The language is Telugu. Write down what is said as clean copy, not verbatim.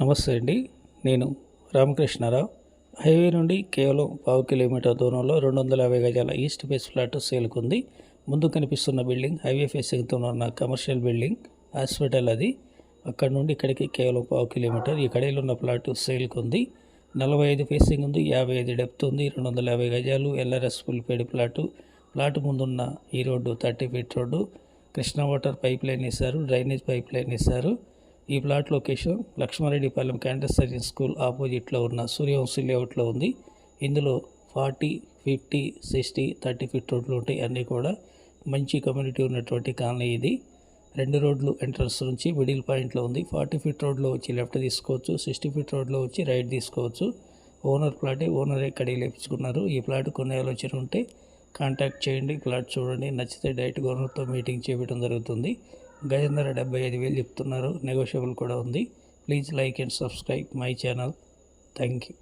నమస్తే అండి. నేను రామకృష్ణారావు. హైవే నుండి కేవలం 1/2 కిలోమీటర్ దూరంలో 250 గజాల ఈస్ట్ ఫేస్ ఫ్లాట్ సేల్కుంది. ముందు కనిపిస్తున్న బిల్డింగ్ హైవే ఫేసింగ్తో ఉన్న కమర్షియల్ బిల్డింగ్, హాస్పిటల్ అది. అక్కడ నుండి ఇక్కడికి కేవలం 1/2 కిలోమీటర్. ఈ కడలో ఉన్న ప్లాట్ సేల్కుంది. 45 ఫేసింగ్ ఉంది, 55 డెప్త్ ఉంది, 250 గజాలు, LRS full paid plot. Plot ముందున్న ఈ రోడ్డు 30 ఫీట్ రోడ్డు. కృష్ణా వాటర్ పైప్ లైన్ వేశారు, డ్రైనేజ్ పైప్ లైన్ వేశారు. ఈ plot location Lakshmareddypalem cantus service school ఆపోజిట్లో ఉన్న సూర్యవంశీ లేఅవుట్లో ఉంది. ఇందులో 40, 50, 60, 30 ఫీట్ రోడ్లు ఉంటాయి. అన్నీ కూడా మంచి కమ్యూనిటీ ఉన్నటువంటి కాలనీ ఇది. 2 రోడ్లు ఎంట్రన్స్ నుంచి మిడిల్ పాయింట్లో ఉంది. 40 ఫీట్ రోడ్లో వచ్చి లెఫ్ట్ తీసుకోవచ్చు, 60 ఫీట్ రోడ్లో వచ్చి రైట్ తీసుకోవచ్చు. ఓనర్ ప్లాటే, ఓనరే కడిగి లేపించుకున్నారు. ఈ ప్లాట్ కొనే ఆలోచన ఉంటే కాంటాక్ట్ చేయండి. ప్లాట్ చూడండి, నచ్చితే డైరెక్ట్ ఓనర్తో మీటింగ్ చేయడం జరుగుతుంది. గజం ధర 75,000 చెప్తున్నారు, నెగోషియబుల్ కూడా ఉంది. Please like and subscribe my channel. Thank you.